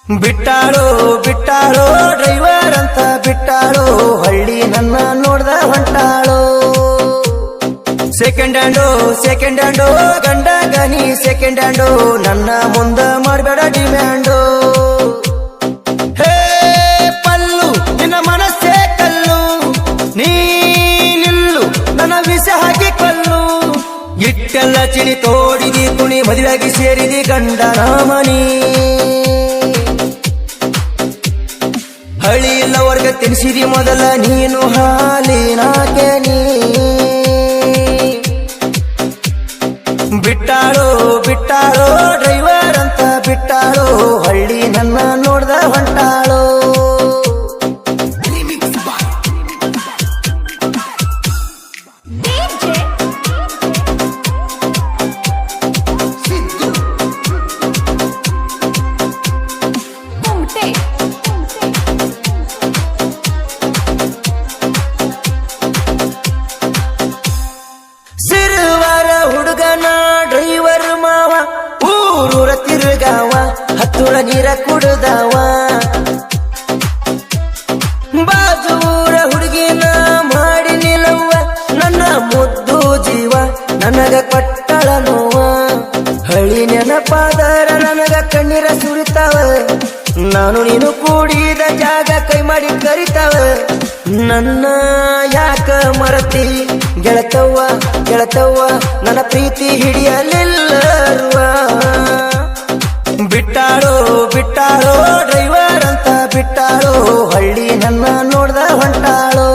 ಬಿಟ್ಟಾಳೋ ಬಿಟ್ಟಾಳೋ driver ಅಂತ ಬಿಟ್ಟಾಳೋ ಹಳ್ಳಿ ನನ್ನ ನೋಡ್ದ ಹೊಂಟಾಳೋ ಸೆಕೆಂಡ್ ಹ್ಯಾಂಡೋ ಗಂಡ ಗನಿ ಸೆಕೆಂಡ್ ಹ್ಯಾಂಡೋ ನನ್ನ ಮುಂದ ಮಾಡಬೇಡ ಡಿಮ್ಯಾಂಡೋ ಹೇ ಪಲ್ಲು ನಿನ್ನ ಮನಸ್ಸೇ ಕಲ್ಲು ನೀ ನಿಲ್ಲು ನನ್ನ ವಿಷ ಹಾಕಿ ಕೊಲ್ಲು ಇಟ್ಟೆಲ್ಲ ಚಿಣಿ ತೋಡಿದಿ ಕುಣಿ ಮದುವೆಯಾಗಿ ಸೇರಿದಿ ಗಂಡನ ಮನಿ ಹಳಿ ಇಲ್ಲವರ್ಗ ತಿನ್ಸಿದಿ ಮೊದಲ ನೀನು ಹಾಲಿನ ಕೆನಿ ಬಿಟ್ಟಾಳೋ ಬಿಟ್ಟಾಳೋ ಡ್ರೈವರ್ ಅಂತ ಬಿಟ್ಟಾಳೋ ಹಳ್ಳಿ ನನ್ನ ನೋಡ್ದ ಹೊಂಟಾಳೋ ಸಿರುವಾರ ಹುಡುಗನ ಡ್ರೈವರ್ ಮಾವ ಊರೂರ ತಿರುಗಾವ ಹತ್ತುಳ ನೀರ ಕುಡ್ದಾವ ಬಾಜೂರ ಹುಡುಗಿನ ಮಾಡಿ ನಿಲ್ಲವ್ವ ನನ್ನ ಮುದ್ದು ಜೀವ ನನಗ ಕೊಟ್ಟಳ ನೋವ ಹಳಿ ನೆನಪಾದರ ನನಗ ಕಣ್ಣೀರ ಸುರಿತಾವ ನಾನು ನೀನು ಕೂಡಿದ ಜಾಗ ಕೈ ಮಾಡಿ ಕರಿತಾವ ನನ್ನ ಯಾಕ ಮರತಿ ಗೆಳತವ್ವ ಗೆಳತವ್ವ ನನ್ನ ಪ್ರೀತಿ ಹಿಡಿಯಲಿಲ್ಲರುವ ಬಿಟ್ಟಾಳೋ ಬಿಟ್ಟಾಳೋ ಡ್ರೈವರ್ ಅಂತ ಬಿಟ್ಟಾಳೋ ಹಳ್ಳಿ ನನ್ನ ನೋಡ್ದ ಹೊಂಟಾಳೋ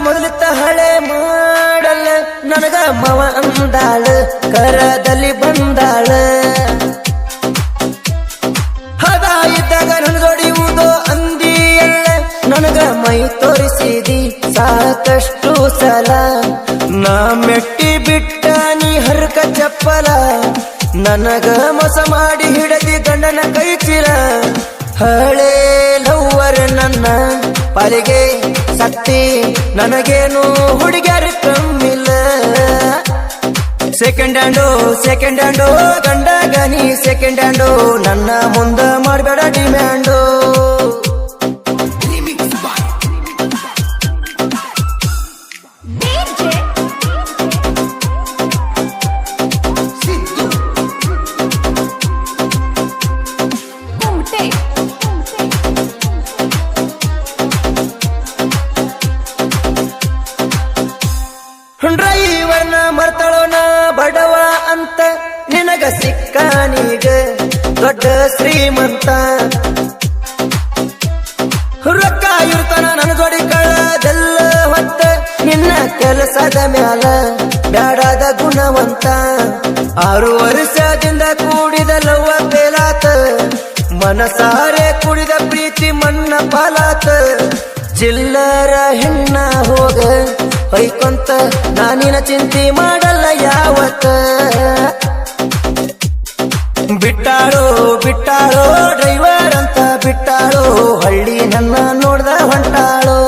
ಮೊದಲಿತ್ತ ಹಳೆ ಮಾಡಲ್ಲ ನನಗ ಮವ ಅಂದಾಳ ಕರದಲ್ಲಿ ಬಂದಾಳ ಹದ ಇದ್ದಾಗ ನನ್ನ ಜೋಡಿಯುವುದೋ ಅಂದಿಯಲ್ಲ ನನಗ ಮೈ ತೋರಿಸಿದಿ ಸಾಕಷ್ಟು ಸಲ ನಾ ಮೆಟ್ಟಿ ಬಿಟ್ಟ ನೀ ಹರ್ಕ ಚಪ್ಪಲ ನನಗ ಮೋಸ ಮಾಡಿ ಹಿಡದಿ ಗಂಡನ ಕೈ ಚೀಲ ಹಳೆ ಲವ್ವರ್ ನನ್ನ ಪಾಲಿಗೆ ಸತ್ತಿ ನನಗೇನು ಹುಡುಗ್ಯಾರ ಕಮ್ಮಿಲ್ಲ ಸೆಕೆಂಡ್ ಹ್ಯಾಂಡೋ ಗಂಡ ಗನಿ ಸೆಕೆಂಡ್ ಹ್ಯಾಂಡೋ ನನ್ನ ಮುಂದ ಮಾಡಬೇಡ ಡಿಮ್ಯಾಂಡೋ ಡ್ರೈವರ್ನ ಮರ್ತಳೋಣ ಬಡವ ಅಂತ ನಿನಗ ಸಿಕ್ಕಾನೀಗ ದೊಡ್ಡ ಶ್ರೀಮಂತ ರೊಕ್ಕ ಇರ್ತಾನ ನನ್ನ ಜೋಡಿ ಕಳದೆಲ್ಲ ಹೊತ್ತ ನಿನ್ನ ಕೆಲಸದ ಮ್ಯಾಲ ಬ್ಯಾಡಾದ ಗುಣವಂತ 6 ವರ್ಷದಿಂದ ಕೂಡಿದ ಲವ್ವ ಬೇಲಾತ ಮನಸಾರೆ ಕುಡಿದ ಪ್ರೀತಿ ಮಣ್ಣ ಪಾಲಾತ ಚಿಲ್ಲರ ಹೆಣ್ಣ ಹೋಗ ಹೊಯ್ಕೊಂತ ನಾನಿನ ಚಿಂತೆ ಮಾಡಲ್ಲ ಯಾವತ್ತ ಬಿಟ್ಟಾಳೋ ಬಿಟ್ಟಾಳೋ ಡ್ರೈವರ್ ಅಂತ ಬಿಟ್ಟಾಳೋ ಹಳ್ಳಿ ನನ್ನ ನೋಡ್ದ ಹೊಂಟಾಳೋ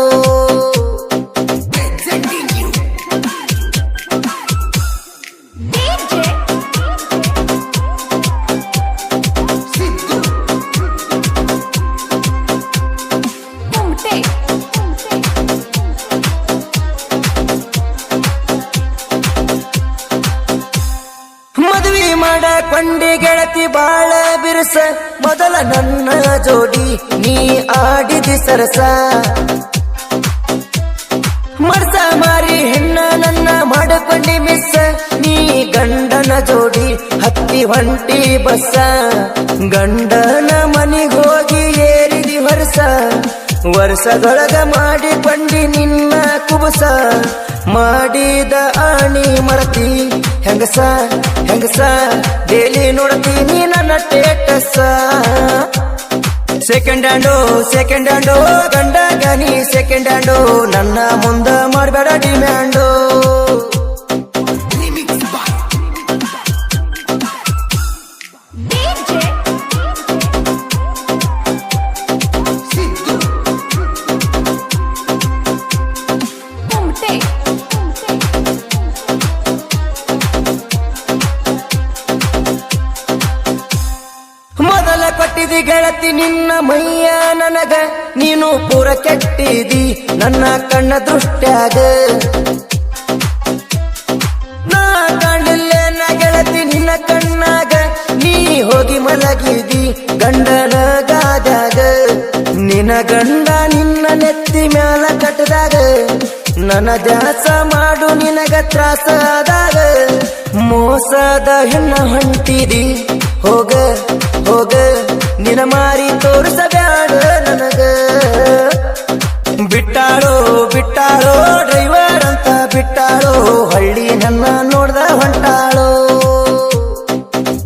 ಮದುವೆ ಮಾಡ ಕೊಂಡಿ ಗೆಳತಿ ಬಾಳ ಬಿರುಸ ಮೊದಲ ನನ್ನ ಜೋಡಿ ನೀ ಆಡಿದಿ ಸರಸ ಮರ್ಸ ಮಾರಿ ಹೆಣ್ಣ ನನ್ನ ಮಾಡಕೊಂಡಿ ಮಿಸ್ ನೀ ಗಂಡನ ಜೋಡಿ ಹತ್ತಿ ಹೊಂಟಿ ಬಸ್ಸ ಗಂಡನ ಮನಿಗೋಗಿ ಏರಿದಿ ಹೊರಸ ವರ್ಷದೊಳಗ ಮಾಡಿಕೊಂಡಿ ನಿನ್ನ ಕುಬಸ ಮಾಡಿದ ಆಣಿ ಮರತಿ ಹೆಂಗಸ ಹೆಂಗಸ ಡೇಲಿ ನೋಡ್ತೀನಿ ನನ್ನ ಟೇಟಸ ಸೆಕೆಂಡ್ ಹ್ಯಾಂಡೋ ಗಂಡ ಗನಿ ಸೆಕೆಂಡ್ ಹ್ಯಾಂಡೋ ನನ್ನ ಮುಂದ ಮಾಡಬೇಡ ಡಿಮ್ಯಾಂಡೋ ಗೆಳತಿ ನಿನ್ನ ಮೈಯ ನನಗ ನೀನು ಪೂರ ಕೆಟ್ಟಿದಿ ನನ್ನ ಕಣ್ಣ ದೃಷ್ಟ್ಯಾಗ ನಾ ಕಾಣಲಿಲ್ಲ ಗೆಳತಿ ನಿನ್ನ ಕಣ್ಣಾಗ ನೀ ಹೋಗಿ ಮಲಗಿದಿ ಗಂಡನ ಗಾದಾಗ ನಿನ್ನ ಗಂಡ ನಿನ್ನ ನೆತ್ತಿ ಮ್ಯಾಲ ಕಟ್ಟದಾಗ ನನ್ನ ದ್ಯಾಸ ಮಾಡು ನಿನಗ ತ್ರಾಸ ಆದಾಗ ಮೋಸದ ಹೆಣ್ಣ ಹೊಂಟಿದಿ ಹೋಗ ಹೋಗ ನಿನ ಮಾರಿ ತೋರಿಸಬ್ಯಾಡ ನನಗ ಬಿಟ್ಟಾಳೋ ಬಿಟ್ಟಾಳೋ ಡ್ರೈವರ್ ಅಂತ ಬಿಟ್ಟಾಳೋ ಹಳ್ಳಿ ನನ್ನ